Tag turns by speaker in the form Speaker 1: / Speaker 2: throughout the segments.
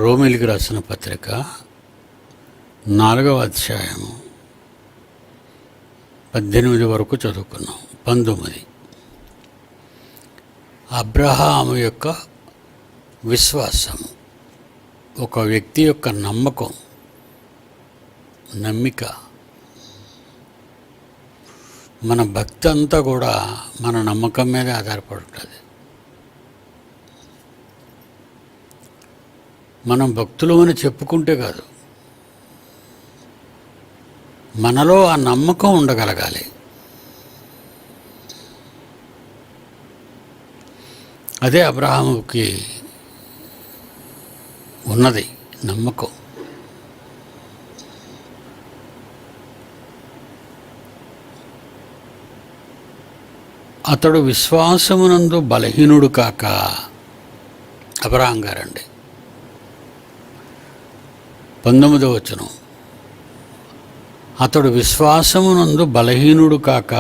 Speaker 1: రోమిలికి రాసిన పత్రిక 4వ అధ్యాయము 18 వరకు చదువుకున్నాం. 19 అబ్రహాము యొక్క విశ్వాసము, ఒక వ్యక్తి యొక్క నమ్మిక. మన భక్తి అంతా కూడా మన నమ్మకం మీదే ఆధారపడి ఉంటుంది. మనం భక్తులు అని చెప్పుకుంటే కాదు, మనలో ఆ నమ్మకం ఉండగలగాలి. అదే అబ్రహాముకి ఉన్నది, నమ్మకం. అతడు విశ్వాసమునందు బలహీనుడు కాక, అబ్రహాం గారండి, 19వ వచనం, అతడు విశ్వాసమునందు బలహీనుడు కాక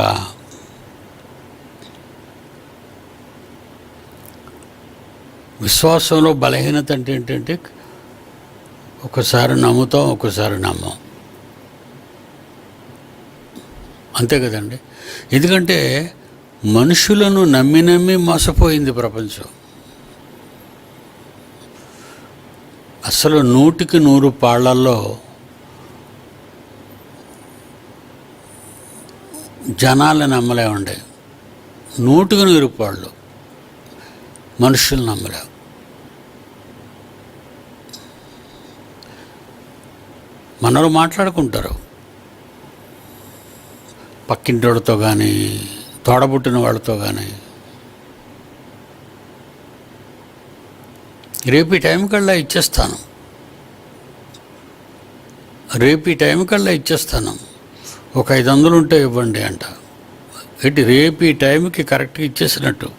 Speaker 1: విశ్వాసంలో బలహీనత అంటే ఏంటంటే ఒకసారి నమ్ముతాం, ఒకసారి నమ్మం, అంతే కదండి. ఎందుకంటే మనుషులను నమ్మి మోసపోయింది ప్రపంచం. అసలు 100కి 100 పాళ్లల్లో జనాలను నమ్మలేమండి. 100కి 100 పాళ్ళు మనుషులు నమ్మలేవు. మనలో మాట్లాడుకుంటారు, పక్కింటోళ్ళతో కానీ తోడబుట్టిన వాళ్ళతో కానీ, రేపు ఈ టైం కల్లా ఇచ్చేస్తాను, ఒక 500 ఉంటే ఇవ్వండి అంట. ఏంటి, రేపు ఈ టైంకి కరెక్ట్గా ఇచ్చేసినట్టు.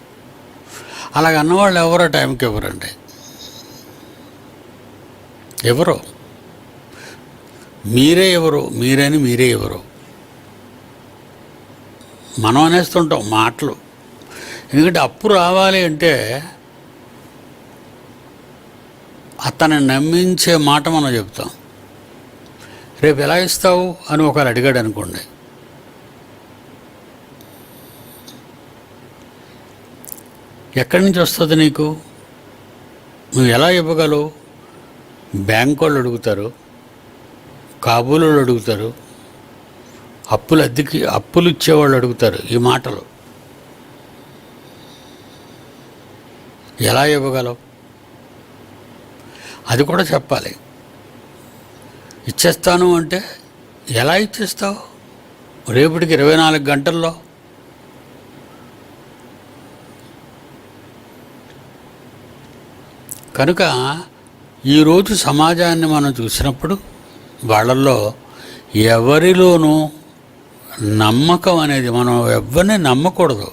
Speaker 1: అలాగ అన్నవాళ్ళు ఎవరో టైంకి ఇవ్వరండి, ఎవరో. మీరే ఎవరు మనం అనేస్తుంటాం మాటలు. ఎందుకంటే అప్పు రావాలి అంటే అతన్ని నమ్మించే మాట మనం చెప్తాం. రేపు ఎలా ఇస్తావు అని ఒకరు అడిగాడు అనుకోండి, ఎక్కడి నుంచి వస్తుంది నీకు, నువ్వు ఎలా ఇవ్వగలవు? బ్యాంకు వాళ్ళు అడుగుతారు, కాబూలు వాళ్ళు అడుగుతారు, అప్పులు ఇచ్చేవాళ్ళు అడుగుతారు. ఈ మాటలు ఎలా ఇవ్వగలవు? అది కూడా చెప్పాలి. ఇచ్చేస్తాను అంటే ఎలా ఇచ్చేస్తావు? రేపటికి 24 గంటల్లో. కనుక ఈరోజు సమాజాన్ని మనం చూసినప్పుడు వాళ్ళల్లో ఎవరిలోనూ నమ్మకం అనేది, మనం ఎవరిని నమ్మకూడదు,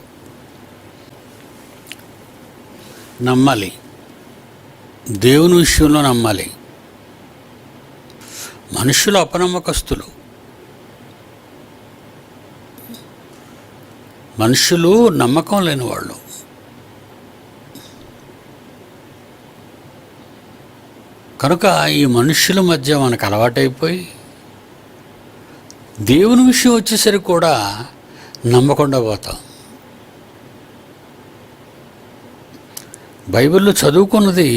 Speaker 1: నమ్మాలి. దేవుని విషయంలో నమ్మాలి. మనుషులు అపనమ్మకస్తులు, మనుషులు నమ్మకం లేని వాళ్ళు. కనుక ఈ మనుషుల మధ్య మనకు అలవాటైపోయి దేవుని విషయం వచ్చేసరికి కూడా నమ్మకుండా పోతాం. బైబిల్లో చదువుకున్నది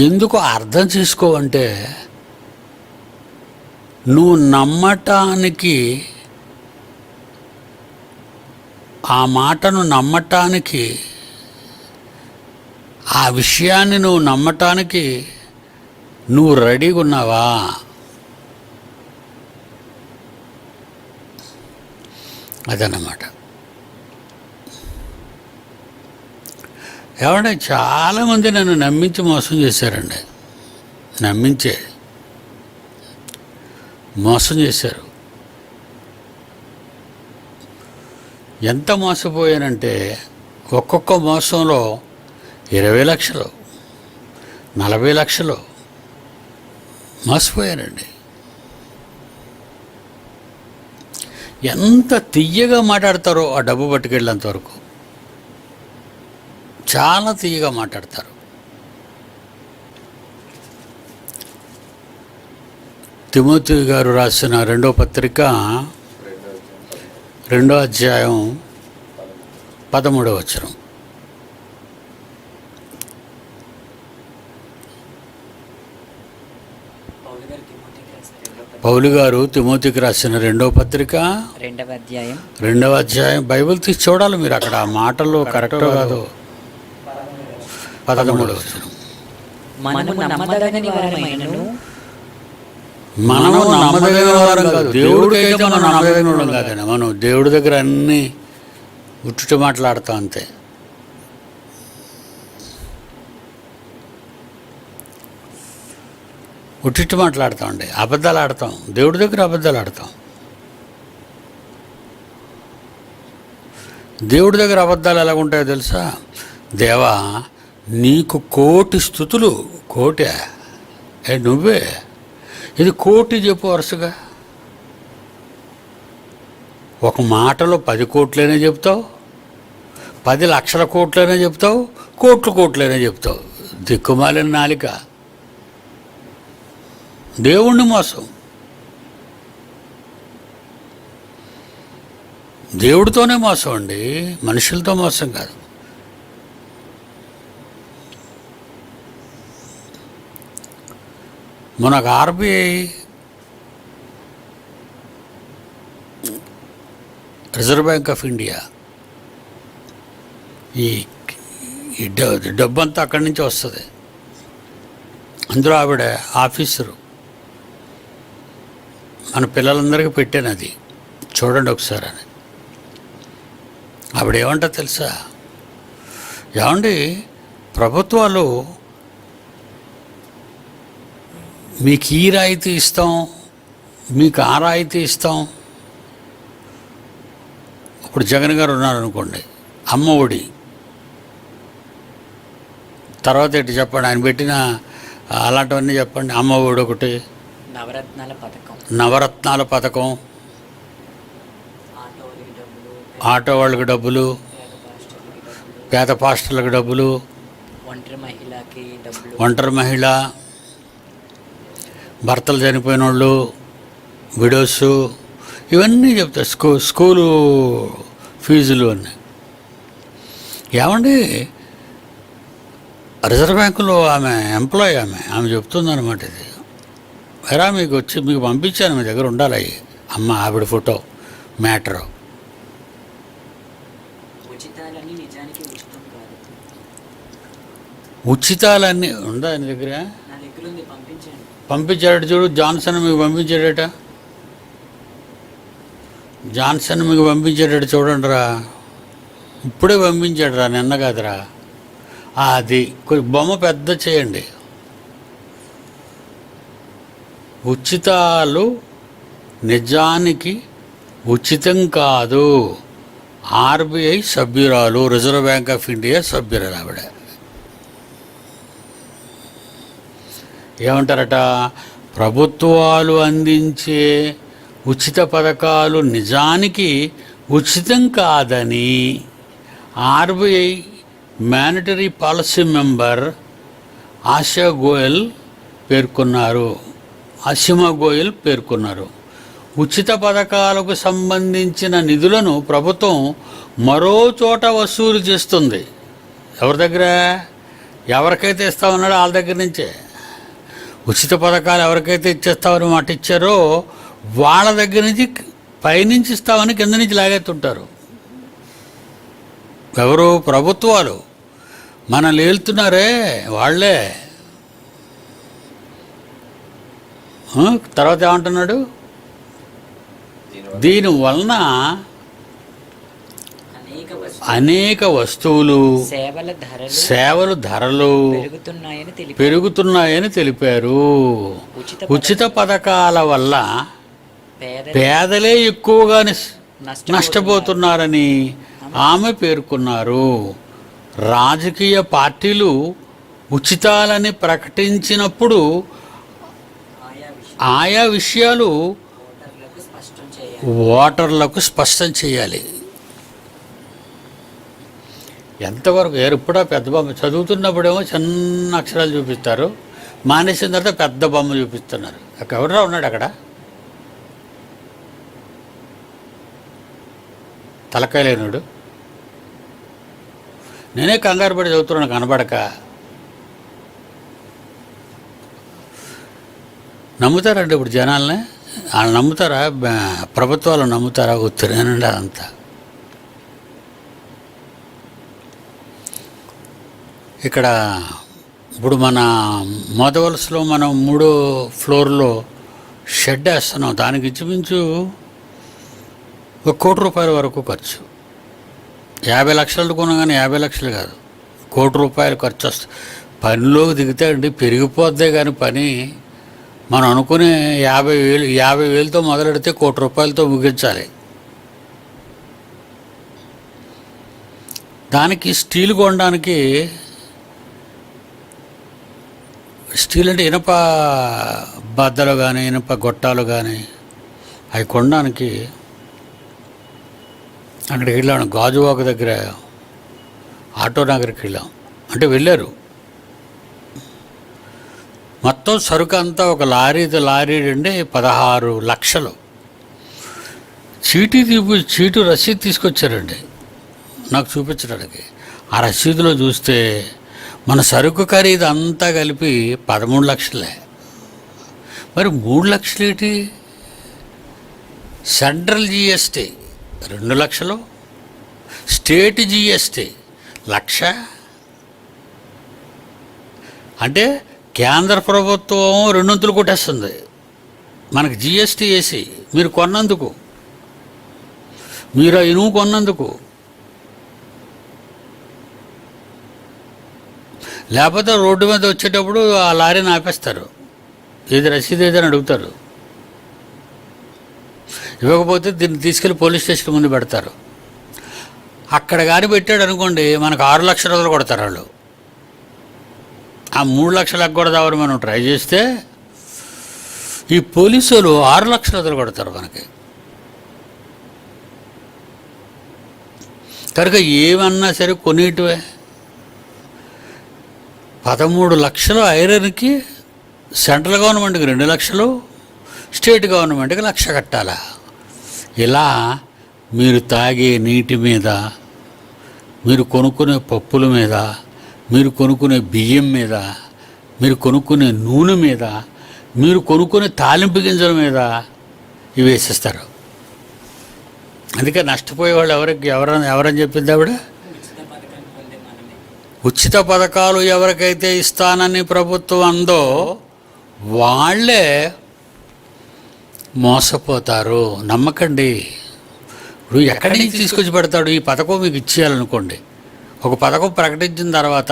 Speaker 1: ఎందుకు అర్థం చేసుకోవంటే, నువ్వు నమ్మటానికి, ఆ మాటను నమ్మటానికి, ఆ విషయాన్ని నువ్వు నమ్మటానికి నువ్వు రెడీగా ఉన్నావా? అదన్నమాట. ఏమంటే చాలామంది నన్ను నమ్మించి మోసం చేశారండి, మోసం చేశారు. ఎంత మోసపోయానంటే ఒక్కొక్క మోసంలో 20 లక్షలు, 40 లక్షలు మోసపోయానండి. ఎంత తియ్యగా మాట్లాడతారో ఆ డబ్బు పట్టుకెళ్ళేంత వరకు, చాలా తీయగా మాట్లాడతారు. తిమోతి గారు రాసిన రెండో పత్రిక 2వ అధ్యాయం 13వ వచనం. పౌలు గారు తిమోతికి రాసిన రెండో పత్రిక
Speaker 2: 2వ
Speaker 1: అధ్యాయం బైబిల్ తీసి చూడాలి మీరు, అక్కడ ఆ మాటలు కరెక్టో కాదు. 13వ వచనం.
Speaker 2: మనము నమ్మదగని వారమైనను,
Speaker 1: మనము నమ్మదగిన వారం కాదు, దేవుడికైతే మనం నమ్మదగిన వాళ్ళం కాదని. మనం దేవుడి దగ్గర అన్నీ ఉట్టుట మాట్లాడతాం అంతే. ఉట్టిట్టు మాట్లాడతామండి, అబద్ధాలు ఆడతాం, దేవుడి దగ్గర అబద్ధాలు ఆడతాం. దేవుడి దగ్గర అబద్ధాలు ఎలా ఉంటాయో తెలుసా? దేవా నీకు 1,000,000 స్తుతులు. 1,000,000 నువ్వే, ఇది 1,000,000 చెప్పు వరుసగా. ఒక మాటలో 10 కోట్లైనా చెప్తావు, 10 లక్షల కోట్లైనా చెప్తావు, కోట్లైనా చెప్తావు. దిక్కుమాలిన నాలిక. దేవుణ్ణి మోసం, దేవుడితోనే మోసం అండి, మనుషులతో మోసం కాదు. మనకు RBI reserve bank of India ఈ డబ్బంతా అక్కడి నుంచి వస్తుంది. అందులో ఆవిడ ఆఫీసరు. మన పిల్లలందరికీ పెట్టాను, అది చూడండి ఒకసారి అని. ఆవిడ ఏమంటా తెలుసా? ఏమండి, ప్రభుత్వాలు మీకు ఈ రాయితీ ఇస్తాం, మీకు ఆ రాయితీ ఇస్తాం. ఇప్పుడు జగన్ గారు ఉన్నారనుకోండి, అమ్మ ఒడి, తర్వాత ఏంటి చెప్పండి, ఆయన పెట్టిన అలాంటివన్నీ చెప్పండి. అమ్మ ఒడి ఒకటి, నవరత్నాల పథకం, ఆటో వాళ్ళకి డబ్బులు, పేద పాస్టర్లకు డబ్బులు, ఒంటరి మహిళ, భర్తలు చనిపోయిన వాళ్ళు, విడోస్, ఇవన్నీ చెప్తారు. స్కూలు ఫీజులు అన్నీ. ఏమండి, రిజర్వ్ బ్యాంకులో ఆమె ఎంప్లాయీ, ఆమె చెప్తుందన్నమాట. ఇది ఎరా మీకు వచ్చి మీకు పంపించాను, మీ దగ్గర ఉండాలి అమ్మ ఆవిడ ఫోటో మ్యాటరు. ఉచితాలన్నీ ఉందా ఆయన దగ్గర? పంపించాడట చూడు, జాన్సన్ మీకు పంపించాడట, జాన్సన్ మీకు పంపించాడట చూడండి రా, ఇప్పుడే పంపించాడు రా, నిన్న కాదురా. అది కొంచెం బొమ్మ పెద్ద చేయండి. ఉచితాలు నిజానికి ఉచితం కాదు. ఆర్బీఐ సభ్యురాలు, రిజర్వ్ బ్యాంక్ ఆఫ్ ఇండియా సభ్యురాలు ఆవిడ. ఏమంటారట? ప్రభుత్వాలు అందించే ఉచిత పథకాలు నిజానికి ఉచితం కాదని RBI monetary policy member Ashima Goyal పేర్కొన్నారు. ఉచిత పథకాలకు సంబంధించిన నిధులను ప్రభుత్వం మరో చోట వసూలు చేస్తుంది. ఎవరి దగ్గర? ఎవరికైతే ఇస్తామన్నాడో వాళ్ళ దగ్గర నుంచే. ఉచిత పథకాలు ఎవరికైతే ఇచ్చేస్తామని మాట ఇచ్చారో వాళ్ళ దగ్గర నుంచి, పైనుంచి ఇస్తామని కింద నుంచి లాగెత్తుంటారు. ఎవరు? ప్రభుత్వాలు. మనల్ని ఏలుతున్నారే వాళ్ళే. తర్వాత ఏమంటున్నాడు? దీని వలన అనేక వస్తువులు, సేవల ధరలు పెరుగుతున్నాయని తెలిపారు. ఉచిత పథకాల వల్ల పేదలే ఎక్కువగా నష్టపోతున్నారని ఆమె పేర్కొన్నారు. రాజకీయ పార్టీలు ఉచితాలని ప్రకటించినప్పుడు ఆయా విషయాలు ఓటర్లకు స్పష్టం చేయాలి. ఎంతవరకు? ఎప్పుడా పెద్ద బొమ్మ చదువుతున్నప్పుడేమో చిన్న అక్షరాలు చూపిస్తారు, మానేసిన తర్వాత పెద్ద బొమ్మ చూపిస్తున్నారు. ఎవడరా ఉన్నాడు అక్కడ? తలకాయ లేనుడు. నేనే కంగారు పడి చదువుతున్నాను కనబడక. నమ్ముతారండి ఇప్పుడు జనాల్ని? వాళ్ళు నమ్ముతారా? ప్రభుత్వాలు నమ్ముతారా? ఉత్తరేనండి అదంతా. ఇక్కడ ఇప్పుడు మన మోదవలసలో మనం 3వ ఫ్లోర్లో షెడ్ వేస్తున్నాం. దానికి ఇంచుమించు ₹1 కోటి వరకు ఖర్చు. 50 లక్షలు కొనగానే 50 లక్షలు కాదు, ₹1 కోటి ఖర్చు వస్తుంది. పనిలోకి దిగితే అండి పెరిగిపోద్దే కానీ పని మనం అనుకునే 50,000తో మొదలెడితే ₹1 కోటితో ముగించాలి. దానికి స్టీల్ కొనడానికి, స్టీల్ అంటే ఇనప బద్దలు కానీ ఇనప గొట్టాలు కానీ అవి కొనడానికి అక్కడికి వెళ్ళాను. గాజువాక దగ్గర ఆటో నగర్కి వెళ్ళాం. అంటే వెళ్ళారు. మొత్తం సరుకు అంతా ఒక లారీ అండి 16 లక్షలు. చీటు రసీదు తీసుకొచ్చారండి నాకు చూపించడానికి. ఆ రసీదులో చూస్తే మన సరుకు ఖరీదు అంతా కలిపి 13 లక్షలే. మరి 3 లక్షలు ఏంటి? సెంట్రల్ జిఎస్టీ 2 లక్షలు, స్టేట్ జిఎస్టీ 1,00,000. అంటే కేంద్ర ప్రభుత్వం 2 వంతులు కొట్టేస్తుంది మనకి జిఎస్టీ వేసి, మీరు కొన్నందుకు, మీరు ఇనుము కొన్నందుకు. లేకపోతే రోడ్డు మీద వచ్చేటప్పుడు ఆ లారీని ఆపేస్తారు, ఏది రసీదు ఏదని అడుగుతారు. ఇవ్వకపోతే దీన్ని తీసుకెళ్ళి పోలీస్ స్టేషన్ ముందు పెడతారు. అక్కడ కానీ పెట్టాడు అనుకోండి, మనకు 6 లక్షలు కొడతారు వాళ్ళు. ఆ 3 లక్షలు ఎగ్గొడదామని మనం ట్రై చేస్తే ఈ పోలీసులు 6 లక్షలు కొడతారు మనకి. కనుక ఏమన్నా సరే కొనేటివే. 13 లక్షలు ఐరన్కి సెంట్రల్ గవర్నమెంట్కి 2 లక్షలు, స్టేట్ గవర్నమెంట్కి 1,00,000 కట్టాలా? ఇలా మీరు తాగే నీటి మీద, మీరు కొనుక్కునే పప్పుల మీద, మీరు కొనుక్కునే బియ్యం మీద, మీరు కొనుక్కునే నూనె మీద, మీరు కొనుక్కునే తాలింపు గింజల మీద ఇవి వేసేస్తారు. అందుకే నష్టపోయేవాళ్ళు ఎవరని చెప్పింది ఆవిడ? ఉచిత పథకాలు ఎవరికైతే ఇస్తానని ప్రభుత్వం అందో వాళ్ళే మోసపోతారు. నమ్మకండి. ఇప్పుడు ఎక్కడి నుంచి తీసుకొచ్చి పెడతాడు? ఈ పథకం మీకు ఇచ్చేయాలనుకోండి, ఒక పథకం ప్రకటించిన తర్వాత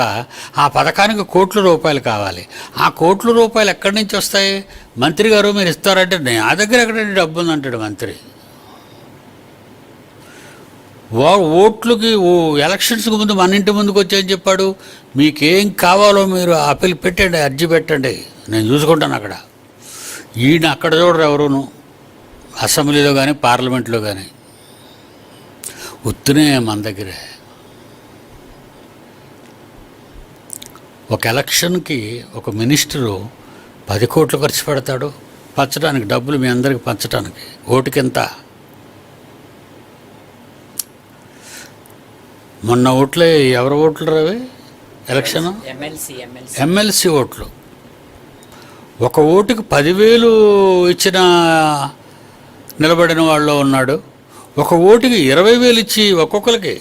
Speaker 1: ఆ పథకానికి ₹1,00,00,000 కావాలి. ఆ ₹1,00,00,000 ఎక్కడి నుంచి వస్తాయి? మంత్రి గారు మీరు ఇస్తారంటే నా దగ్గర ఎక్కడంటే డబ్బు ఉందంటాడు మంత్రి. ఓట్లకి ఎలక్షన్స్కి ముందు మన ఇంటి ముందుకు వచ్చాయని చెప్పాడు. మీకేం కావాలో మీరు అప్పీల్ పెట్టండి, అర్జీ పెట్టండి, నేను చూసుకుంటాను అక్కడ. ఈయన అక్కడ చూడరు ఎవరును, అసెంబ్లీలో కానీ పార్లమెంట్లో కానీ. ఉత్తునే మన దగ్గరే. ఒక ఎలక్షన్కి ఒక మినిస్టరు 10 కోట్లు ఖర్చు పెడతాడు పంచడానికి, డబ్బులు మీ అందరికి పంచడానికి. ఓటుకింత. మొన్న ఓట్లే ఎవరు ఓట్లు రావి? ఎలక్షన్ ఎమ్మెల్సీ ఓట్లు. ఒక ఓటుకి 10,000 ఇచ్చిన నిలబడిన వాళ్ళు ఉన్నాడు. ఒక ఓటుకి 20,000 ఇచ్చి ఒక్కొక్కరికి,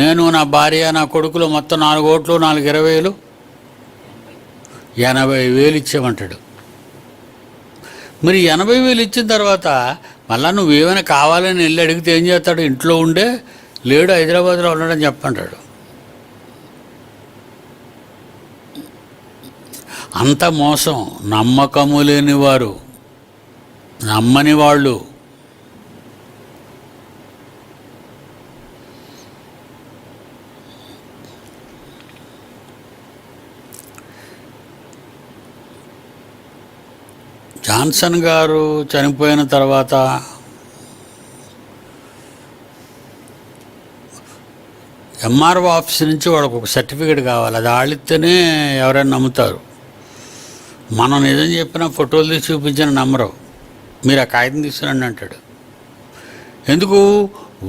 Speaker 1: నేను నా భార్య నా కొడుకులు మొత్తం 4 ఓట్లు, 4 20,000, 80,000 ఇచ్చామంటాడు. మరి 80,000 ఇచ్చిన తర్వాత మళ్ళా నువ్వేమైనా కావాలని వెళ్ళి అడిగితే ఏం చేస్తాడు? ఇంట్లో ఉండే లేడు, హైదరాబాద్లో ఉన్నాడని చెప్పంటాడు. అంత మోసం. నమ్మకము లేని వారు, నమ్మని వాళ్ళు. జాన్సన్ గారు చనిపోయిన తర్వాత ఎంఆర్ఓ ఆఫీస్ నుంచి వాళ్ళకు ఒక సర్టిఫికేట్ కావాలి. అది వాళ్ళిస్తేనే ఎవరైనా నమ్ముతారు. మనం నిజం చెప్పిన ఫోటోలు తీసి చూపించిన నమ్మరు. మీరు ఆ కాగితం తీసుకురండి అంటాడు. ఎందుకు?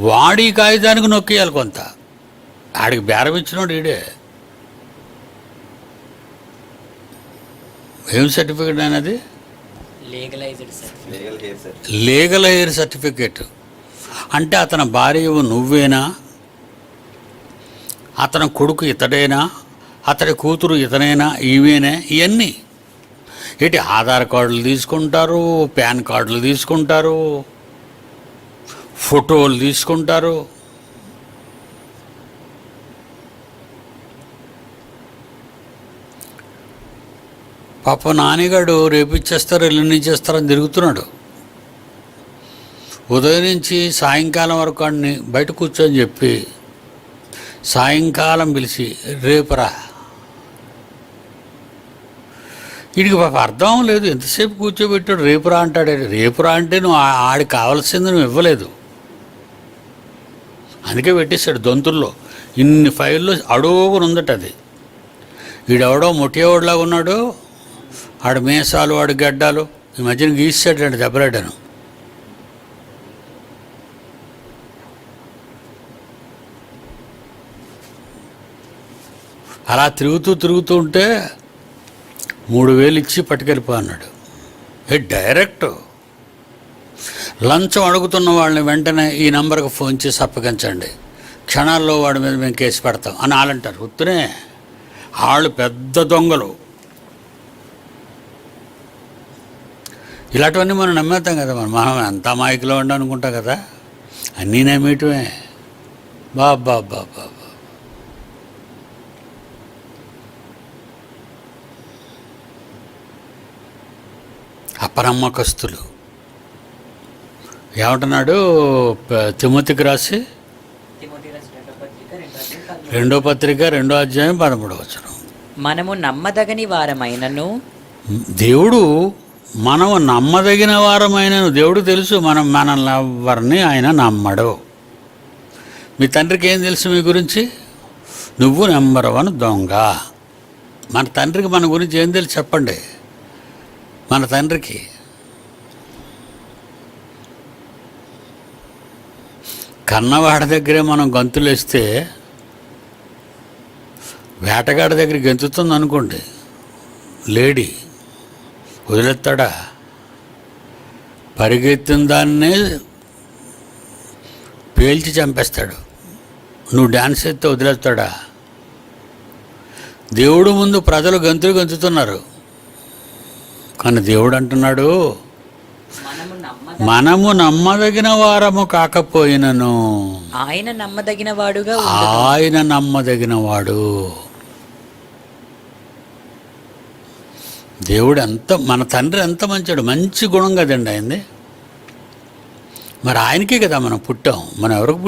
Speaker 1: వాడి కాగితానికి నొక్కేయాలి కొంత. ఆడికి బేరం ఇచ్చినోడు ఈడే. ఏం సర్టిఫికేట్ అనేది? Legal heir certificate. అంటే అతని భార్యవు నువ్వేనా, అతని కొడుకు ఇతడేనా, అతడి కూతురు ఇతనేనా, ఈవేనా, ఇవన్నీ ఏంటి? ఆధార్ కార్డులు తీసుకుంటారు, పాన్ కార్డులు తీసుకుంటారు, ఫోటోలు తీసుకుంటారు. పాప నానిగాడు రేపిచ్చేస్తారు, ఎల్లుండిచ్చేస్తారని తిరుగుతున్నాడు. ఉదయం నుంచి సాయంకాలం వరకు వాడిని బయట కూర్చొని చెప్పి సాయంకాలం పిలిచి రేపురా. వీడికి పాప అర్థం లేదు. ఎంతసేపు కూర్చోబెట్టాడు. రేపురా అంటాడు. రేపురా అంటే నువ్వు ఆడికి కావాల్సింది నువ్వు ఇవ్వలేదు, అందుకే పెట్టేశాడు దొంతుల్లో. ఇన్ని ఫైళ్ళు అడుగుని ఉందట. అది వీడెవడో ముఠియోడిలాగా ఉన్నాడు. ఆడు మీసాలు, వాడు గడ్డాలు ఈ మధ్యన గీసాడండి దెబ్బలాడాను. అలా తిరుగుతూ ఉంటే 3,000 ఇచ్చి పట్టుకెళ్ళిపో అన్నాడు. డైరెక్ట్ లంచం అడుగుతున్న వాళ్ళని వెంటనే ఈ నంబర్కి ఫోన్ చేసి అప్పగించండి, క్షణాల్లో వాడి మీద మేము కేసు పెడతాం అని వాళ్ళంటారు. ఉత్తనే వాళ్ళు పెద్ద దొంగలు. ఇలాంటివన్నీ మనం నమ్మేస్తాం కదా. మనం ఎంత అమాయకులో ఉండి అనుకుంటాం కదా. అన్నీ నమ్మేయటమే. బాబా అపనమ్మకస్తులు. ఏమంటున్నాడు తిమోతికి రాసి 2వ పత్రిక 2వ అధ్యాయం 13వ వచనం.
Speaker 2: మనము నమ్మదగని వారమైనను,
Speaker 1: దేవుడు మనము నమ్మదగిన వారమైనను దేవుడు తెలుసు. మనల్ని ఎవరిని ఆయన నమ్మడు. మీ తండ్రికి ఏం తెలుసు మీ గురించి? నువ్వు నెంబర్ 1 దొంగ. మన తండ్రికి మన గురించి ఏం తెలుసు చెప్పండి? మన తండ్రికి కన్నవాడి దగ్గరే మనం గంతులేస్తే వేటగాడి దగ్గర గెంతుతుంది అనుకోండి, లేడీ వదిలేస్తాడా? పరిగెత్తిన దాన్నే పేల్చి చంపేస్తాడు. నువ్వు డ్యాన్స్ చేస్తే వదిలేస్తాడా? దేవుడు ముందు ప్రజలు గంతుతున్నారు, కానీ దేవుడు అంటున్నాడు మనము నమ్మదగిన వారము కాకపోయినను
Speaker 2: ఆయన నమ్మదగిన వాడుగా,
Speaker 1: ఆయన నమ్మదగిన వాడు. దేవుడు మన తండ్రి ఎంత మంచాడు. మంచి గుణం కదండి ఆయనది. మరి ఆయనకే కదా మనం పుట్టాం. మనం ఎవరికి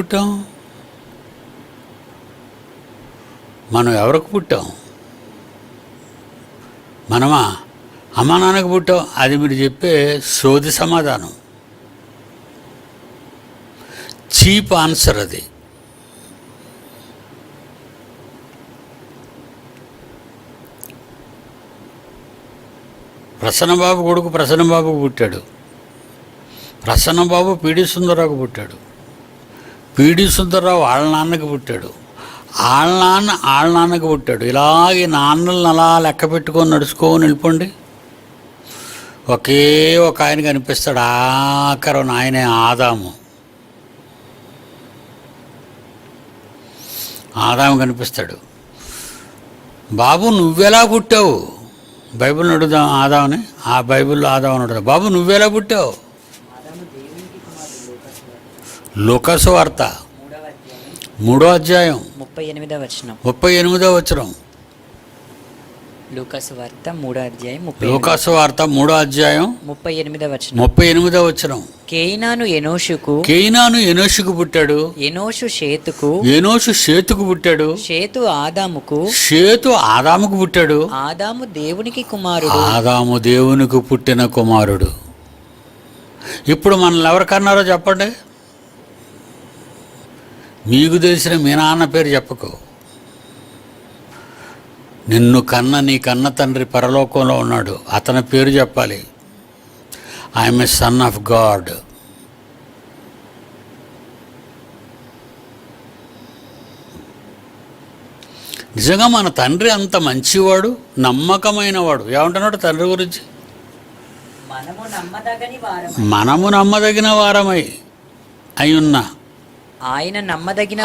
Speaker 1: పుట్టాం? మనమా అమ్మా నాన్నకు పుట్టాం. అది మీరు చెప్పే సోది సమాధానం, చీప్ ఆన్సర్ అది. ప్రసన్నబాబు కొడుకు ప్రసన్నబాబుకు పుట్టాడు. ప్రసన్నబాబు పీడి సుందరరావుకు పుట్టాడు. పీడి సుందరరావు వాళ్ళ నాన్నకి పుట్టాడు. వాళ్ళ నాన్నకి పుట్టాడు. ఇలాగే నాన్నలను అలా లెక్క పెట్టుకొని నడుచుకొని వెళ్ళిపోండి. ఒకే ఒక ఆయన కనిపిస్తాడు. ఆఖరు ఆయనే ఆదాము కనిపిస్తాడు. బాబు నువ్వెలా పుట్టావు? బైబిల్ని అడుగుదాం ఆదాముని. ఆ బైబిల్లో ఆదాముని అడుగుదాం, బాబు నువ్వెలా పుట్టావు? లూకాసు వార్త 3వ అధ్యాయం
Speaker 2: 38వ వచనం. లూకాసు వార్త 3వ అధ్యాయం
Speaker 1: 38వ వచనం.
Speaker 2: కేయినాను
Speaker 1: ఎనోషుకు పుట్టాడు. ఎనోషు షేతుకు పుట్టాడు.
Speaker 2: షేతు
Speaker 1: ఆదాముకు పుట్టాడు.
Speaker 2: ఆదాము దేవునికి
Speaker 1: పుట్టిన కుమారుడు. ఇప్పుడు మనల్ని ఎవరికన్నారో చెప్పండి. మీకు తెలిసిన మీ నాన్న పేరు చెప్పకు. నిన్ను కన్న నీ కన్న తండ్రి పరలోకంలో ఉన్నాడు. అతని పేరు చెప్పాలి. I'm a son of God. నిజంగా మన తండ్రి అంత మంచివాడు, నమ్మకమైన వాడు. ఏమంటున్నాడు తండ్రి గురించి? మనము నమ్మదగిన వారమై అయ్యున్నా
Speaker 2: ఆయన నమ్మదగిన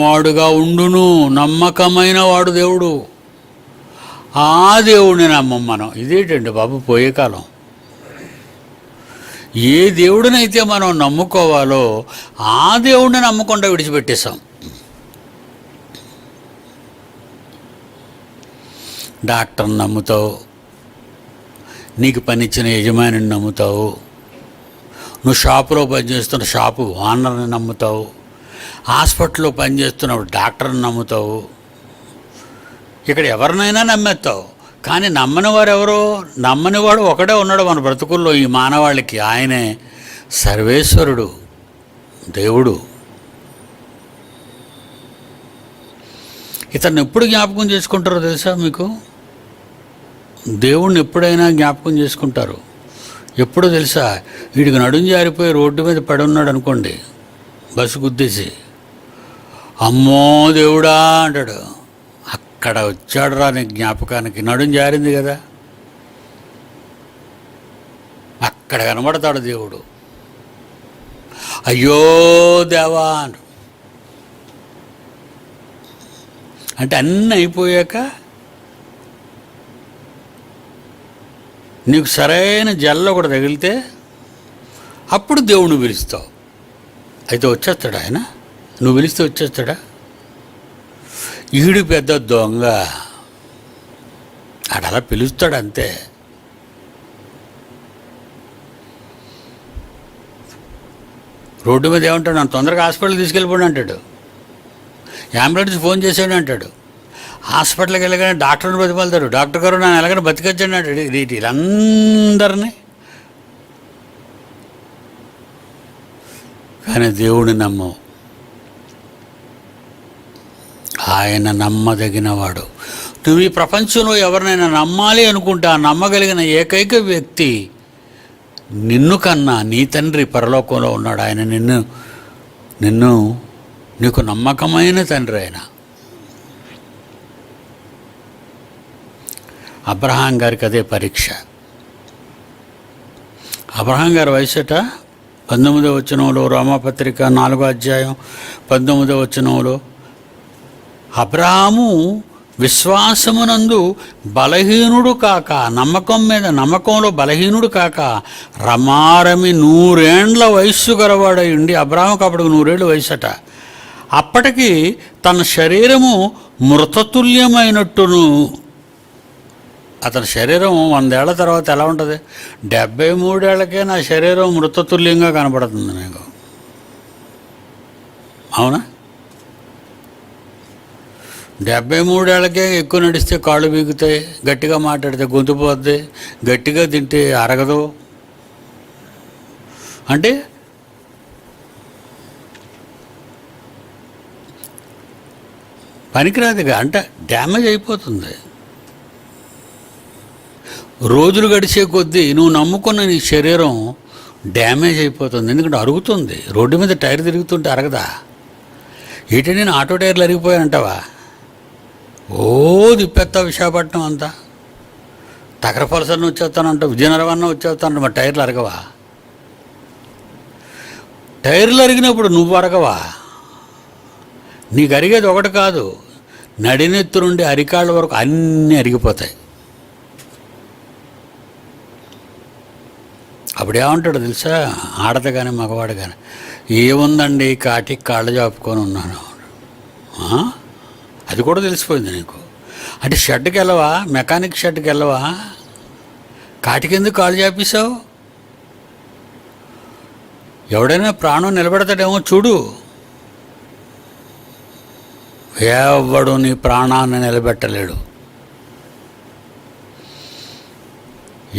Speaker 1: వాడుగా ఉండును. నమ్మకమైన వాడు దేవుడు. ఆ దేవుడిని నమ్మం మనం. ఇదేంటండి బాబు పోయే కాలం. ఏ దేవుడినైతే మనం నమ్ముకోవాలో ఆ దేవుడిని నమ్మకుండా విడిచిపెట్టేశాం. డాక్టర్ని నమ్ముతావు, నీకు పనిచ్చిన యజమానిని నమ్ముతావు, నువ్వు షాపులో పనిచేస్తున్న షాపు ఓనర్ని నమ్ముతావు, హాస్పిటల్లో పనిచేస్తున్నప్పుడు డాక్టర్ని నమ్ముతావు, ఇక్కడ ఎవరినైనా నమ్మేస్తావు. కానీ నమ్మని వారు ఎవరో? నమ్మని వాడు ఒకడే ఉన్నాడు మన బ్రతుకుల్లో, ఈ మానవాళికి. ఆయనే సర్వేశ్వరుడు, దేవుడు. ఇతన్ని ఎప్పుడు జ్ఞాపకం చేసుకుంటారో తెలుసా మీకు? దేవుణ్ణి ఎప్పుడైనా జ్ఞాపకం చేసుకుంటారు. ఎప్పుడో తెలుసా? వీడికి నడుం జారిపోయి రోడ్డు మీద పడి ఉన్నాడు అనుకోండి, బస్సు గుద్దేసి, అమ్మో దేవుడా అంటాడు. అక్కడ వచ్చాడు రా నీ జ్ఞాపకానికి. నడుం జారింది కదా, అక్కడ కనబడతాడు దేవుడు. అయ్యో దేవా అంటే అన్నీ అయిపోయాక నీకు సరైన జల్ల కూడా తగిలితే అప్పుడు దేవుణ్ణి పిలుస్తావు. అయితే వచ్చేస్తాడా ఆయన? నువ్వు పిలిస్తే వచ్చేస్తాడా? ఈడు పెద్ద దొంగ, అలా పిలుస్తాడు అంతే. రోడ్డు మీద ఏమంటాడు? నన్ను తొందరగా హాస్పిటల్కి తీసుకెళ్ళిపోండి అంటాడు. అంబులెన్స్ ఫోన్ చేసాడు అంటాడు. హాస్పిటల్కి వెళ్ళగానే డాక్టర్ని బతిమాలుతాడు. డాక్టర్ గారు నన్ను ఎలాగైనా బతికొచ్చాడు అంటాడు. వీళ్ళందరినీ. కానీ దేవుడిని నమ్మవు. ఆయన నమ్మదగినవాడు. నువ్వు ఈ ప్రపంచంలో ఎవరినైనా నమ్మాలి అనుకుంటే ఆ నమ్మగలిగిన ఏకైక వ్యక్తి నిన్ను కన్నా నీ తండ్రి పరలోకంలో ఉన్నాడు. ఆయన నిన్ను నీకు నమ్మకమైన తండ్రి. ఆయన అబ్రహాం గారికి అదే పరీక్ష. అబ్రహాం గారి వయసుట 19వ వచనంలో, రోమాపత్రిక 4వ అధ్యాయం 19వ వచనంలో, అబ్రహాము విశ్వాసమునందు బలహీనుడు కాక, నమ్మకంలో బలహీనుడు కాక రమారమి 100 ఏండ్ల వయస్సు గలవాడై ఉండి, అబ్రహాముకు అప్పటికి 100 ఏళ్ళ వయసట. అప్పటికి తన శరీరము మృతతుల్యమైనట్టును. అతని శరీరం 100 ఏళ్ల తర్వాత ఎలా ఉంటుంది? 73 ఏళ్ళకే నా శరీరం మృతతుల్యంగా కనపడుతుంది మీకు. అవునా? 73 ఏళ్ళకే ఎక్కువ నడిస్తే కాళ్ళు బీగుతాయి, గట్టిగా మాట్లాడితే గొంతు పోద్ది, గట్టిగా తింటే అరగదు. అంటే పనికిరాదుగా, అంటే డ్యామేజ్ అయిపోతుంది. రోజులు గడిచే కొద్దీ నువ్వు నమ్ముకున్న నీ శరీరం డ్యామేజ్ అయిపోతుంది. ఎందుకంటే అరుగుతుంది. రోడ్డు మీద టైర్ తిరుగుతుంటే అరగదా? ఏంటి నేను ఆటో టైర్లు అరిగిపోయానంటావా? తిప్పేస్తా విశాఖపట్నం అంతా, తగరపలసన్న వచ్చేస్తానంట, విజయనగరం వచ్చేస్తానంట, మా టైర్లు అరగవా? టైర్లు అరిగినప్పుడు నువ్వు అరగవా? నీకు అరిగేది ఒకటి కాదు, నడినెత్తు నుండి అరికాళ్ళ వరకు అన్నీ అరిగిపోతాయి. అప్పుడు ఏమంటాడు తెలుసా? ఆడత కానీ మగవాడు కానీ, ఏముందండి కాటికి కాళ్ళు చాపుకొని ఉన్నాను. అది కూడా తెలిసిపోయింది నీకు. అంటే షెడ్కి వెళ్ళవా? మెకానిక్ షెడ్కి వెళ్ళవా? కాటికెందుకు కాళ్ళు చాపేశావు? ఎవడైనా ప్రాణం నిలబెడతాడేమో చూడు. ఎవడు నీ ప్రాణాన్ని నిలబెట్టలేడు.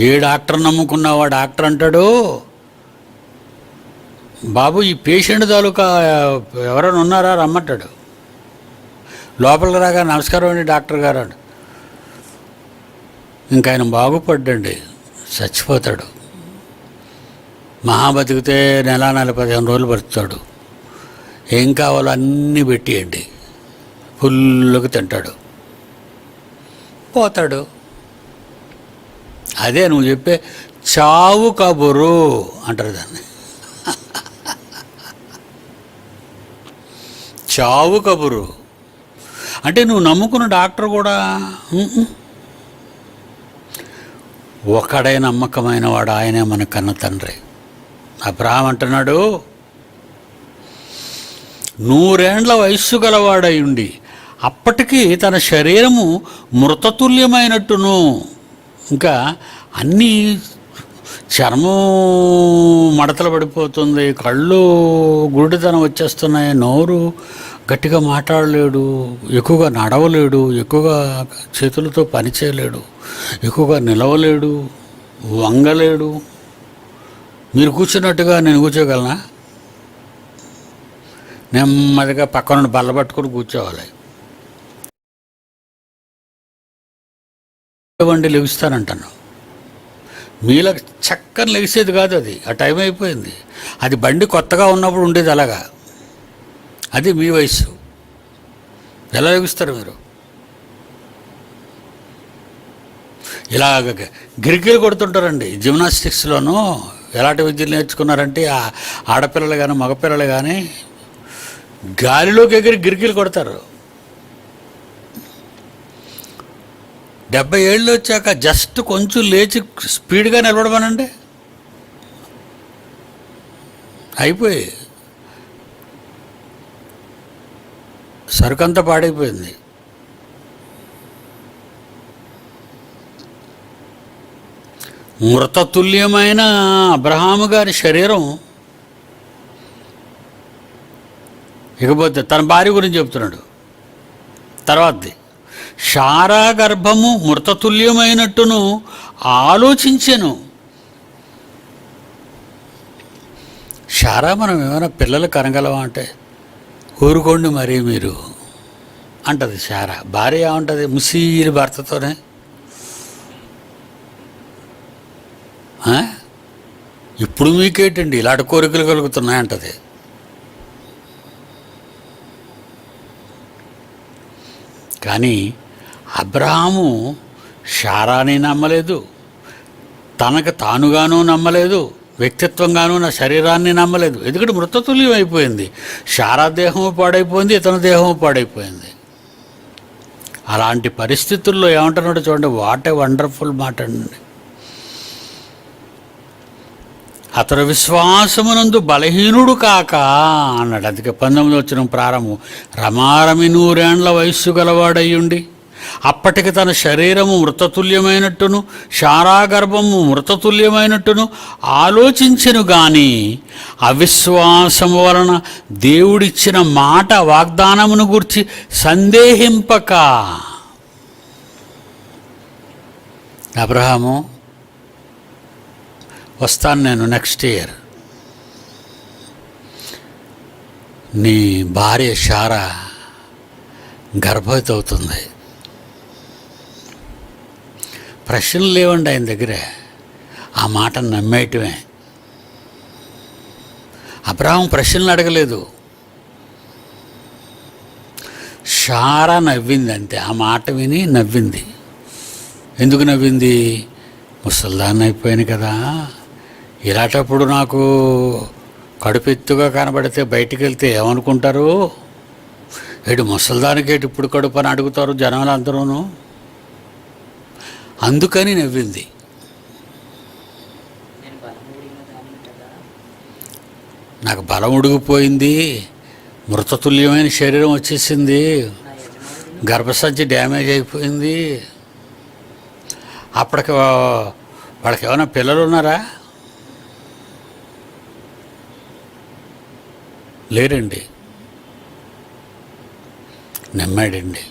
Speaker 1: ఏ డాక్టర్ నమ్ముకున్నావా? డాక్టర్ అంటాడు, బాబు ఈ పేషెంట్ తాలూకా ఎవరైనా ఉన్నారా రమ్మంటాడు. లోపలికి రాగా నమస్కారం అండి డాక్టర్ గారు అండి. ఇంకా ఆయన బాగుపడ్డండి, చచ్చిపోతాడు. మహా బతికితే నెల 15 రోజులు బతుకుతాడు. ఏం కావాలో అన్నీ పెట్టియండి, ఫుల్లుగా తింటాడు, పోతాడు. అదే నువ్వు చెప్పే చావు కబురు అంటారు దాన్ని. చావు కబురు అంటే నువ్వు నమ్ముకున్న డాక్టర్ కూడా ఒకడే నమ్మకమైన వాడు, ఆయనే మన కన్న తండ్రి. అబ్రహాం అంటున్నాడు, 100 ఏండ్ల వయస్సు గలవాడై ఉండి అప్పటికి తన శరీరము మృతతుల్యమైనట్టును, ఇంకా అన్నీ చర్మం మడతలు పడిపోతుంది, కళ్ళు గుడితనం వచ్చేస్తున్నాయి, నోరు గట్టిగా మాట్లాడలేడు, ఎక్కువగా నడవలేడు, ఎక్కువగా చేతులతో పని చేయలేడు, ఎక్కువగా నిలవలేడు, వంగలేడు. మీరు కూర్చున్నట్టుగా నేను కూర్చోగలనా? నెమ్మదిగా పక్కన బల్ల పట్టుకొని కూర్చోవాలి. వండి లెగుస్తానంటాను. మీలా చక్కని లెగిసేది కాదు అది. ఆ టైం అయిపోయింది. అది బండి కొత్తగా ఉన్నప్పుడు ఉండేది అలాగా. అది మీ వయసు. ఎలా లెగుస్తారు మీరు? ఇలాగ గిరికీలు కొడుతుంటారండి. జిమ్నాస్టిక్స్లోనూ ఎలాంటి విద్యలు నేర్చుకున్నారంటే ఆడపిల్లలు కానీ మగపిల్లలు కానీ గాలిలోకి ఎగిరి గిరికీలు కొడతారు. 70 ఏళ్ళు వచ్చాక జస్ట్ కొంచెం లేచి స్పీడ్గా నిలబడమనండి, అయిపోయి సరుకంతా పాడైపోయింది. మృతతుల్యమైన అబ్రహాము గారి శరీరం. ఇకపోతే తన భార్య గురించి చెప్తున్నాడు. తర్వాతది, శారా గర్భము మృతతుల్యమైనట్టును ఆలోచించెను. శారా మనం ఏమైనా పిల్లలు కనగలవా అంటే ఊరుకోండి మరి మీరు అంటది శారా. భార్య ఏమంటుంది? ముసీలి భర్తతోనే ఇప్పుడు మీకేంటండి ఇలాంటి కోరికలు కలుగుతున్నాయంటది. కానీ అబ్రహాము శారాని నమ్మలేదు, తనకు తానుగాను నమ్మలేదు, వ్యక్తిత్వంగాను నా శరీరాన్ని నమ్మలేదు. ఎందుకంటే మృతతుల్యం అయిపోయింది. శారా దేహము పాడైపోయింది, ఇతని దేహము పాడైపోయింది. అలాంటి పరిస్థితుల్లో ఏమంటున్నాడో చూడండి. వాట్ ఏ వండర్ఫుల్ మాట అండి. అతడు విశ్వాసమునందు బలహీనుడు కాక అన్నాడు. అందుకే 19వ వచనం ప్రారంభం, రమారమి 100 ఏండ్ల వయస్సు గలవాడయ్యుండి అప్పటికి తన శరీరము మృతతుల్యమైనట్టును శారా గర్భము మృతతుల్యమైనట్టును ఆలోచించెను గాని అవిశ్వాసము వలన దేవుడిచ్చిన మాట వాగ్దానమును గూర్చి సందేహింపక. అబ్రహాము, వస్తాను నేను నెక్స్ట్ ఇయర్, నీ భార్య శారా గర్భవతి అవుతుంది. ప్రశ్నలు లేవండి ఆయన దగ్గర. ఆ మాటను నమ్మేయటమే. అబ్రహాం ప్రశ్నలు అడగలేదు, శారా నవ్వింది అంతే. ఆ మాట విని నవ్వింది. ఎందుకు నవ్వింది? ముసల్దాన్ని అయిపోయాను కదా, ఇలాంటప్పుడు నాకు కడుపెత్తుగా కనబడితే బయటికి వెళ్తే ఏమనుకుంటారు? ఏడు ముసల్దానికి ఏటి ఇప్పుడు కడుపు అని అడుగుతారు జనాలు అందరూను. అందుకని నవ్వింది. నాకు బలం ఉడిగిపోయింది, మృతతుల్యమైన శరీరం వచ్చేసింది, గర్భసంచి డ్యామేజ్ అయిపోయింది. అప్పటికి వాళ్ళకి ఏమైనా పిల్లలు ఉన్నారా? లేరండి. నమ్మాడండి.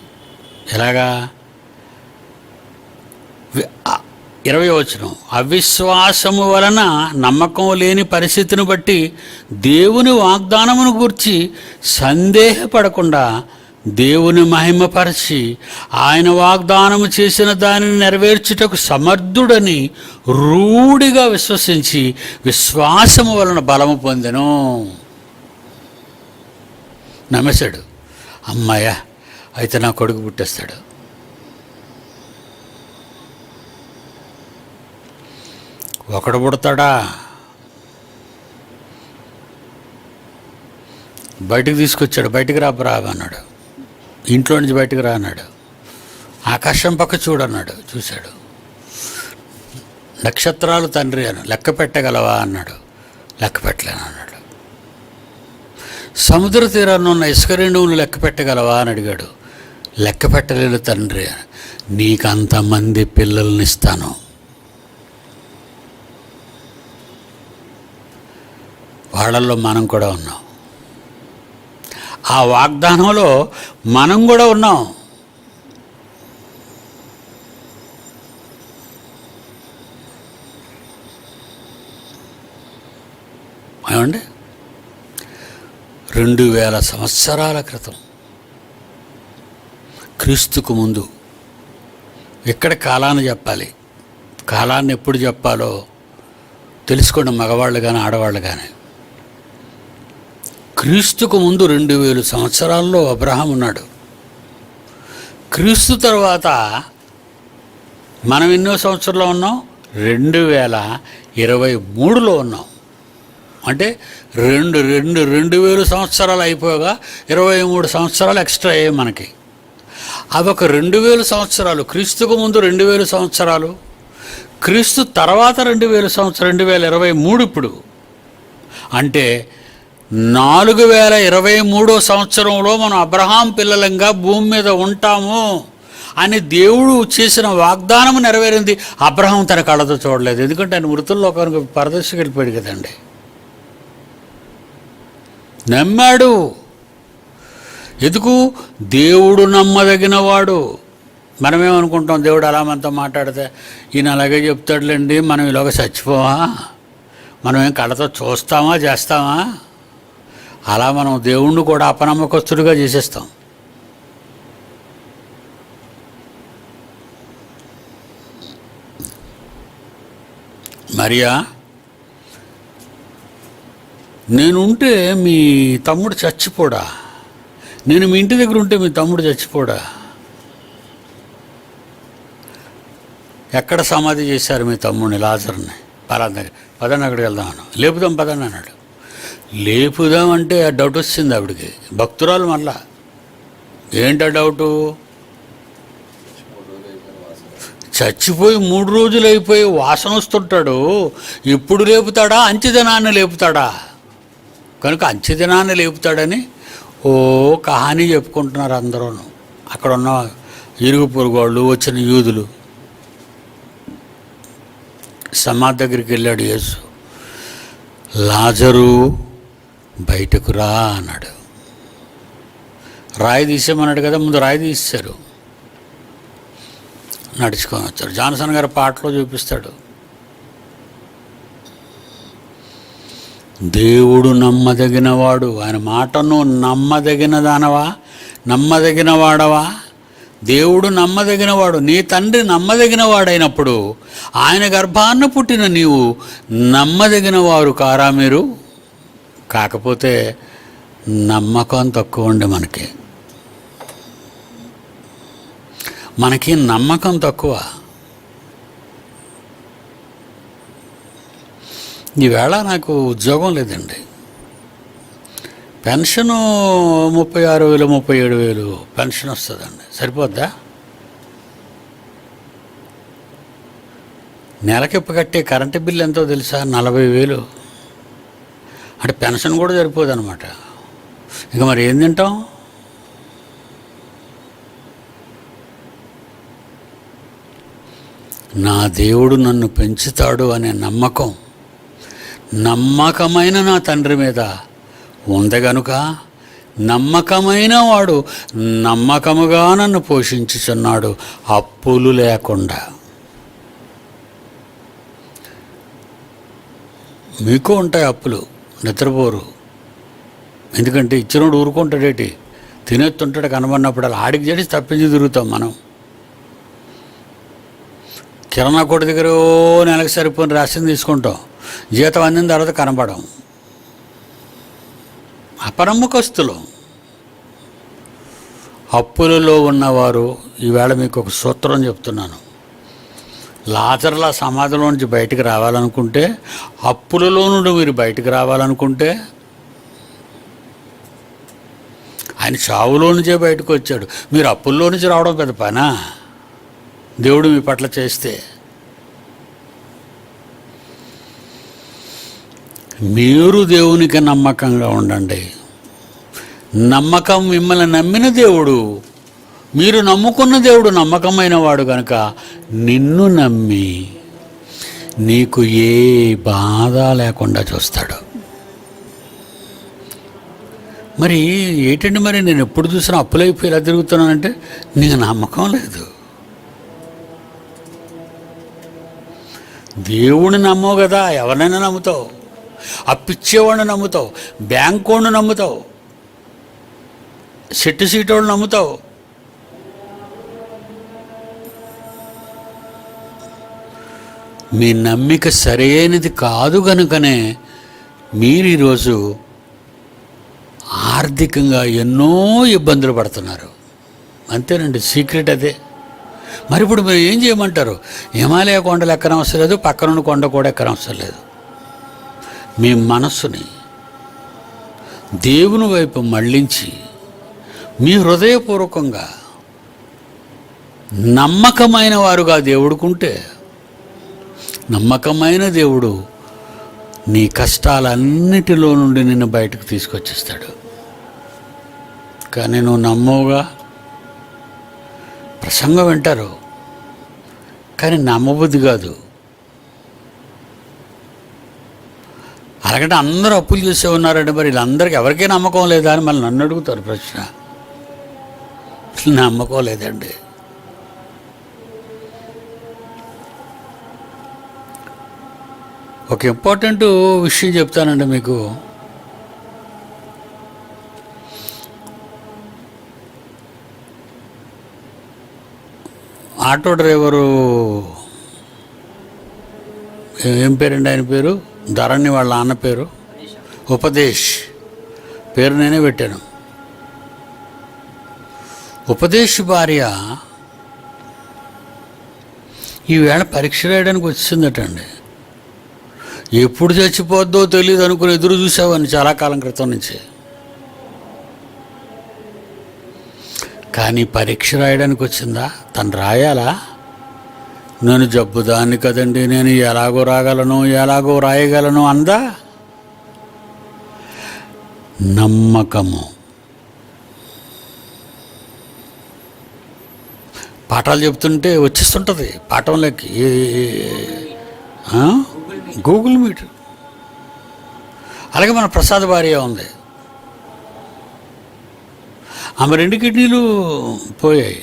Speaker 1: ఎలాగా? 20వ వచనం, అవిశ్వాసము వలన నమ్మకం లేని పరిస్థితిని బట్టి దేవుని వాగ్దానమును గూర్చి సందేహపడకుండా దేవుని మహిమపరచి ఆయన వాగ్దానము చేసిన దానిని నెరవేర్చుటకు సమర్థుడని రూఢిగా విశ్వసించి విశ్వాసము వలన బలము పొందెను. నమ్మేశాడు, అమ్మాయ అయితే నా కొడుకు పుట్టేస్తాడు. ఒకడు పుడతాడా? బయటికి తీసుకొచ్చాడు. బయటికి రాబరా అన్నాడు. ఇంట్లో నుంచి బయటికి రా అన్నాడు. ఆకాశం పక్క చూడన్నాడు. చూశాడు. నక్షత్రాలు తండ్రి అని లెక్క పెట్టగలవా అన్నాడు. లెక్క పెట్టలేను అన్నాడు. సముద్ర తీరాన్ని ఉన్న ఇసుక రేణువులు లెక్క పెట్టగలవా అని అడిగాడు. లెక్క పెట్టలేను తండ్రి అని. నీకంతమంది పిల్లల్ని ఇస్తాను. వాళ్ళల్లో మనం కూడా ఉన్నాం. ఆ వాగ్దానంలో మనం కూడా ఉన్నాం. ఏమండి, 2000 సంవత్సరాల క్రితం క్రీస్తుకు ముందు. ఇక్కడ కాలాన్ని చెప్పాలి. కాలాన్ని ఎప్పుడు చెప్పాలో తెలుసుకోండి, మగవాళ్ళు కానీ ఆడవాళ్ళు కానీ. క్రీస్తుకు ముందు 2000 సంవత్సరాల్లో అబ్రహాం ఉన్నాడు. క్రీస్తు తర్వాత మనం ఎన్నో సంవత్సరాల్లో ఉన్నాం? 2023లో ఉన్నాం. అంటే 2000 సంవత్సరాలు అయిపోగా 23 సంవత్సరాలు ఎక్స్ట్రా అయ్యాయి మనకి. అదొక 2000 సంవత్సరాలు. క్రీస్తుకు ముందు 2000 సంవత్సరాలు, క్రీస్తు తర్వాత 2000 సంవత్సరాలు, 2023 ఇప్పుడు. అంటే 4023 సంవత్సరంలో మనం అబ్రహాం పిల్లలంగా భూమి మీద ఉంటాము అని దేవుడు చేసిన వాగ్దానం నెరవేరింది. అబ్రహాం తన కళ్ళతో చూడలేదు, ఎందుకంటే ఆయన మృతుల్లోకానికి పరదేశకు వెళ్ళిపోయాడు కదండి. నమ్మాడు. ఎందుకు? దేవుడు నమ్మదగినవాడు. మనమేమనుకుంటాం, దేవుడు అలా మనతో మాట్లాడితే ఈయన అలాగే చెప్తాడులేండి, మనం ఇలాగ చచ్చిపోవా, మనం ఏం కళ్ళతో చూస్తామా చేస్తామా? అలా మనం దేవుణ్ణి కూడా అపనమ్మకస్తుడిగా చేసేస్తాం. మరియా, నేనుంటే మీ తమ్ముడు చచ్చిపోడా? నేను మీ ఇంటి దగ్గర ఉంటే మీ తమ్ముడు చచ్చిపోడా? ఎక్కడ సమాధి చేశారు మీ తమ్ముడిని, లాజర్ని? పలానా దగ్గర. పదండి అక్కడికి వెళ్దాం అన్నాడు. లేపుదాం పదండి అన్నాడు. లేపుదాం అంటే ఆ డౌట్ వచ్చింది ఆవిడికి. భక్తురాలు మళ్ళా. ఏంటా డౌటు? చచ్చిపోయి 3 రోజులు అయిపోయి వాసన వస్తుంటాడు, ఇప్పుడు లేపుతాడా? అంచెదినాన్ని లేపుతాడా? కనుక అంచెదినాన్ని లేపుతాడని కహానీ చెప్పుకుంటున్నారు అందరూ. అక్కడ ఉన్న ఇరుగు పొరుగు వాళ్ళు, వచ్చిన యూదులు. సమాధి దగ్గరికి వెళ్ళాడు యేసు. లాజరు బయటకు రా అన్నాడు. రాయి తీసేమన్నాడు కదా, ముందు రాయి తీశారు. నడుచుకొని వచ్చారు. జాన్సన్ గారు పాటలో చూపిస్తాడు. దేవుడు నమ్మదగినవాడు. ఆయన మాటను నమ్మదగిన దానవా, నమ్మదగిన వాడవా? దేవుడు నమ్మదగినవాడు. నీ తండ్రి నమ్మదగినవాడైనప్పుడు ఆయన గర్భాన్న పుట్టిన నీవు నమ్మదగిన వారు కారా మీరు? కాకపోతే నమ్మకం తక్కువ ఉండే మనకి నమ్మకం తక్కువ. ఈవేళ నాకు ఉద్యోగం లేదండి. పెన్షను 36,000 37,000 పెన్షన్ వస్తుందండి. సరిపోద్దా? నెలకిప్పు కట్టే కరెంటు బిల్లు ఎంతో తెలుసా? 40,000. అంటే పెన్షన్ కూడా సరిపోదు అనమాట. ఇక మరి ఏం తింటాం? నా దేవుడు నన్ను పెంచుతాడు అనే నమ్మకమైన నా తండ్రి మీద ఉంది గనుక నమ్మకమైన వాడు నమ్మకముగా నన్ను పోషించుచున్నాడు, అప్పులు లేకుండా. మీకు ఉంటాయి అప్పులు, నిద్రపోరు. ఎందుకంటే ఇచ్చినోడు ఊరుకుంటాడేటి? తినేస్తుంటాడు కనబడినప్పుడు అలా ఆడికి చేసి తప్పించి తిరుగుతాం మనం. కిరాణా కొట్టు దగ్గర నెలకు సరిపోయిన రేషన్ తీసుకుంటాం, జీతం అందిన తర్వాత కనపడం. అపనమ్మకస్తులు. అప్పులలో ఉన్నవారు, ఈవేళ మీకు ఒక సూత్రం చెప్తున్నాను. లాజర్లా సమాధిలో నుంచి బయటికి రావాలనుకుంటే, అప్పులలో నుండి మీరు బయటికి రావాలనుకుంటే, ఆయన చావులో నుంచే బయటకు వచ్చాడు. మీరు అప్పుల్లో నుంచి రావడం పెద్ద పనా? దేవుడు మీ పట్ల చేస్తే. మీరు దేవునికి నమ్మకంగా ఉండండి. నమ్మకం మిమ్మల్ని నమ్మిన దేవుడు, మీరు నమ్ముకున్న దేవుడు నమ్మకమైన వాడు కనుక నిన్ను నమ్మి నీకు ఏ బాధ లేకుండా చూస్తాడు. మరి ఏంటండి, మరి నేను ఎప్పుడు చూసినా అప్పులైపోయి ఇలా తిరుగుతున్నానంటే నీకు నమ్మకం లేదు. దేవుడిని నమ్మవు కదా, ఎవరినైనా నమ్ముతావు. అప్పిచ్చేవాడిని నమ్ముతావు, బ్యాంక్ వాడిని నమ్ముతావు, సెట్టు సీటోళ్ళు నమ్ముతావు. మీ నమ్మిక సరైనది కాదు కనుకనే మీరు ఈరోజు ఆర్థికంగా ఎన్నో ఇబ్బందులు పడుతున్నారు. అంతేనండి, సీక్రెట్ అదే. మరి ఇప్పుడు మీరు ఏం చేయమంటారు? హిమాలయ కొండలు ఎక్కనవసరం లేదు, పక్కనున్న కొండ కూడా ఎక్కనవసరం లేదు. మీ మనస్సుని దేవుని వైపు మళ్ళించి మీ హృదయపూర్వకంగా నమ్మకమైన వారుగా దేవుడుకుంటే, నమ్మకమైన దేవుడు నీ కష్టాలన్నిటిలో నుండి నిన్ను బయటకు తీసుకొచ్చేస్తాడు. కానీ నువ్వు నమ్మవుగా. ప్రసంగం వింటారు కానీ నమ్మబుద్ధి కాదు. అలాగంటే అందరూ అప్పులు చేసే ఉన్నారంటే మరి వీళ్ళందరికీ ఎవరికీ నమ్మకం లేదా అని మళ్ళీ నన్ను అడుగుతారు ప్రశ్న. నమ్మకం లేదండి. ఒక ఇంపార్టెంట్ విషయం చెప్తానండి మీకు. ఆటో డ్రైవరు ఏం పేరండి ఆయన పేరు? ధరణి వాళ్ళ నాన్న పేరు ఉపదేశ్. పేరు నేనే పెట్టాను. ఉపదేశ్ భార్య ఈవేళ పరీక్ష రాయడానికి వచ్చిందటండి. ఎప్పుడు చచ్చిపోద్దో తెలియదు అనుకుని ఎదురు చూసావని చాలా కాలం క్రితం నుంచి. కానీ పరీక్ష రాయడానికి వచ్చిందా? తను రాయాలా? నేను జబ్బుదాన్ని కదండి, నేను ఎలాగో రాగలను, ఎలాగో రాయగలను అందా? నమ్మకము. పాఠాలు చెప్తుంటే వచ్చేస్తుంటుంది పాఠంలోకి. Google meet. అలాగే మన ప్రసాద్ భార్య ఉంది, ఆమె 2 కిడ్నీలు పోయాయి.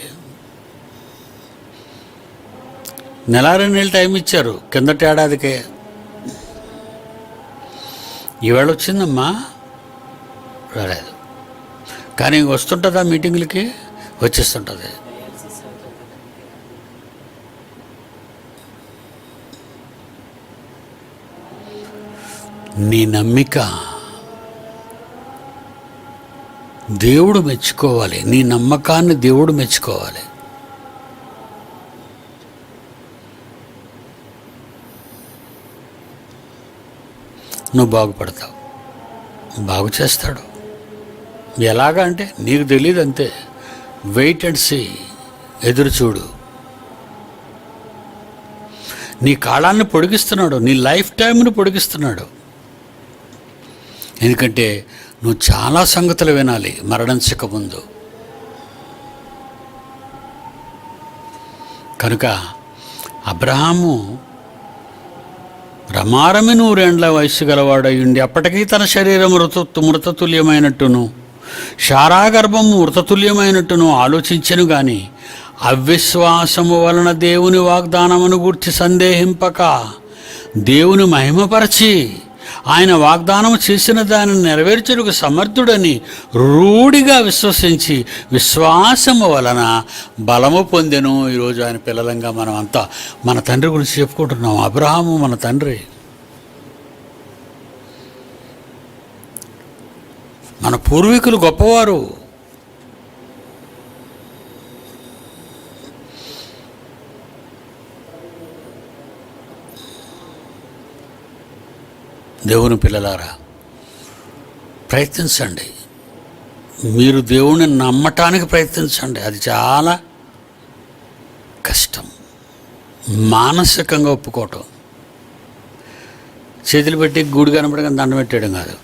Speaker 1: నెల 2 నెలలు టైం ఇచ్చారు కిందటి ఏడాదికే. ఈవేళ వచ్చిందమ్మా, రాలేదు. కానీ వస్తుంటుందా మీటింగులకి? వచ్చేస్తుంటుంది. నీ నమ్మిక దేవుడు మెచ్చుకోవాలి. నీ నమ్మకాన్ని దేవుడు మెచ్చుకోవాలి. నువ్వు బాగుపడతావు, బాగు చేస్తాడు. ఎలాగా అంటే నీకు తెలియదు అంతే. వెయిట్ అండ్ సీ, ఎదురు చూడు. నీ కాలాన్ని పొడిగిస్తున్నాడు, నీ లైఫ్ టైంని పొడిగిస్తున్నాడు. ఎందుకంటే నువ్వు చాలా సంగతులు వినాలి మరణించక ముందు. కనుక అబ్రహాము రమారమి 100 ఏండ్ల వయస్సు గలవాడయుండి అప్పటికీ తన శరీరం మృతతుల్యమైనట్టును శారాగర్భము మృతతుల్యమైనట్టును ఆలోచించెను గాని అవిశ్వాసము వలన దేవుని వాగ్దానమును గూర్చి సందేహింపక దేవుని మహిమపరచి ఆయన వాగ్దానం చేసిన దానిని నెరవేర్చుటకు సమర్థుడని రూఢిగా విశ్వసించి విశ్వాసము వలన బలము పొందెను. ఈరోజు ఆయన పిల్లలంగా మనం అంతా మన తండ్రి గురించి చెప్పుకుంటున్నాం. అబ్రహాము మన తండ్రి, మన పూర్వీకులు గొప్పవారు. దేవుని పిల్లలారా, ప్రయత్నించండి. మీరు దేవుని నమ్మటానికి ప్రయత్నించండి. అది చాలా కష్టం. మానసికంగా ఒప్పుకోవటం, చేతులు పెట్టి గూడు కనపడగానే దండం పెట్టేయడం కాదు.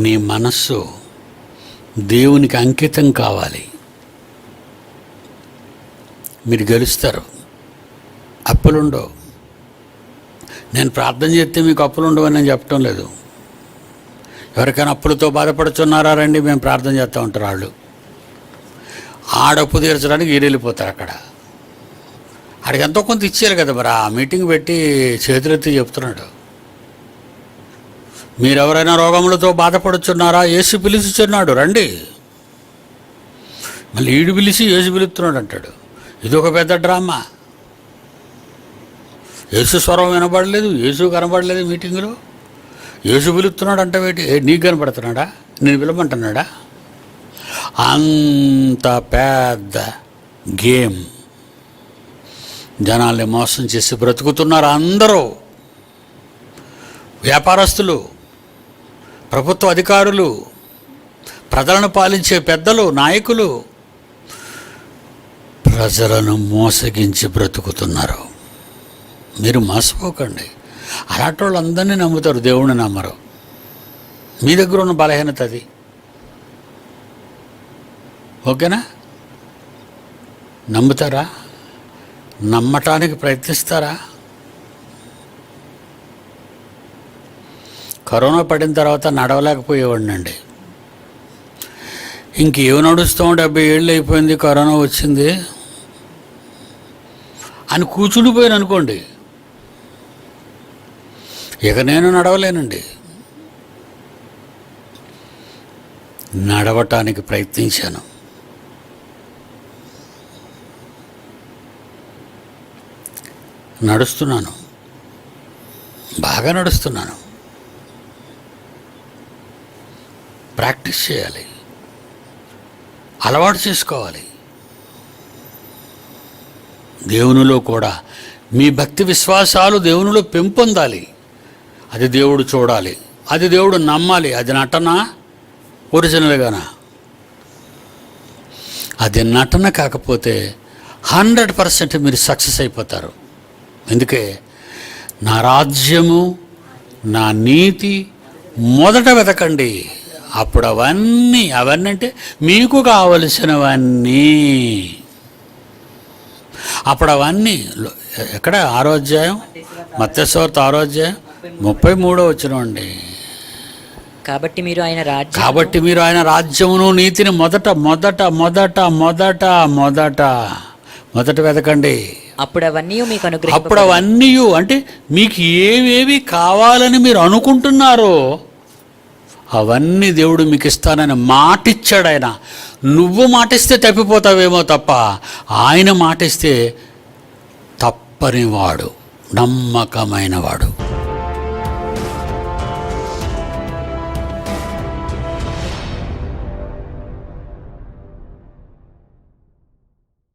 Speaker 1: నీ మనస్సు దేవునికి అంకితం కావాలి. మీరు గెలుస్తారు. అప్పులుండవు. నేను ప్రార్థన చేస్తే మీకు అప్పులు ఉండవని నేను చెప్పటం లేదు. ఎవరికైనా అప్పులతో బాధపడుతున్నారా రండి, మేము ప్రార్థన చేస్తూ ఉంటారు. వాళ్ళు ఆడప్పు తీర్చడానికి వెళ్ళిపోతారు. అక్కడ ఆడికి ఎంతో కొంత ఇచ్చారు కదా, మరి ఆ మీటింగ్ పెట్టి చేతులెత్తి చెప్తున్నాడు. మీరెవరైనా రోగములతో బాధపడుచున్నారా, యేసు పిలుచుచున్నాడు రండి. మళ్ళీ ఈడు పిలిచి యేసు పిలుస్తున్నాడు అంటాడు. ఇది ఒక పెద్ద డ్రామా. యేసు స్వరం వినబడలేదు, యేసు కనబడలేదు మీటింగులో. యేసు పిలుస్తున్నాడు అంటే నీకు కనపడుతున్నాడా, నేను పిలవమంటున్నాడా? అంత పెద్ద గేమ్. జనాల్ని మోసం చేసి బ్రతుకుతున్నారు అందరూ. వ్యాపారస్తులు, ప్రభుత్వ అధికారులు, ప్రజలను పాలించే పెద్దలు, నాయకులు ప్రజలను మోసగించి బ్రతుకుతున్నారు. మీరు మోసపోకండి. అలాంటి వాళ్ళు అందరినీ నమ్ముతారు, దేవుణ్ణి నమ్మరు. మీ దగ్గర ఉన్న బలహీనత అది. ఓకేనా? నమ్ముతారా? నమ్మటానికి ప్రయత్నిస్తారా? కరోనా పడిన తర్వాత నడవలేకపోయేవాడినండి. ఇంకేం నడుస్తాం, 70 ఏళ్ళు అయిపోయింది, కరోనా వచ్చింది అని కూర్చుండిపోయాను అనుకోండి, ఇక నేను నడవలేనండి. నడవటానికి ప్రయత్నించాను. నడుస్తున్నాను, బాగా నడుస్తున్నాను. ప్రాక్టీస్ చేయాలి, అలవాటు చేసుకోవాలి. దేవునిలో కూడా మీ భక్తి విశ్వాసాలు దేవునిలో పెంపొందాలి. అది దేవుడు చూడాలి, అది దేవుడు నమ్మాలి. అది నటన, ఒరిజినల్గానా? అది నటన కాకపోతే 100% మీరు సక్సెస్ అయిపోతారు. అందుకే నా రాజ్యము, నా నీతి మొదట వెతకండి, అప్పుడు అవన్నీ అంటే మీకు కావలసినవన్నీ, అప్పుడు అవన్నీ. ఎక్కడ? 6వ అధ్యాయం, మత్తయి సువార్త 6వ అధ్యాయం 33వ వచనం అండి.
Speaker 2: కాబట్టి మీరు ఆయన
Speaker 1: రాజ్యమును నీతిని మొదట వెతకండి.
Speaker 2: అప్పుడు
Speaker 1: అవన్నీ అంటే మీకు ఏవేవి కావాలని మీరు అనుకుంటున్నారో అవన్నీ దేవుడు మీకు ఇస్తానని మాటిచ్చాడు ఆయన. నువ్వు మాటిస్తే తప్పిపోతావేమో తప్ప ఆయన మాటిస్తే తప్పనివాడు, నమ్మకమైన వాడు.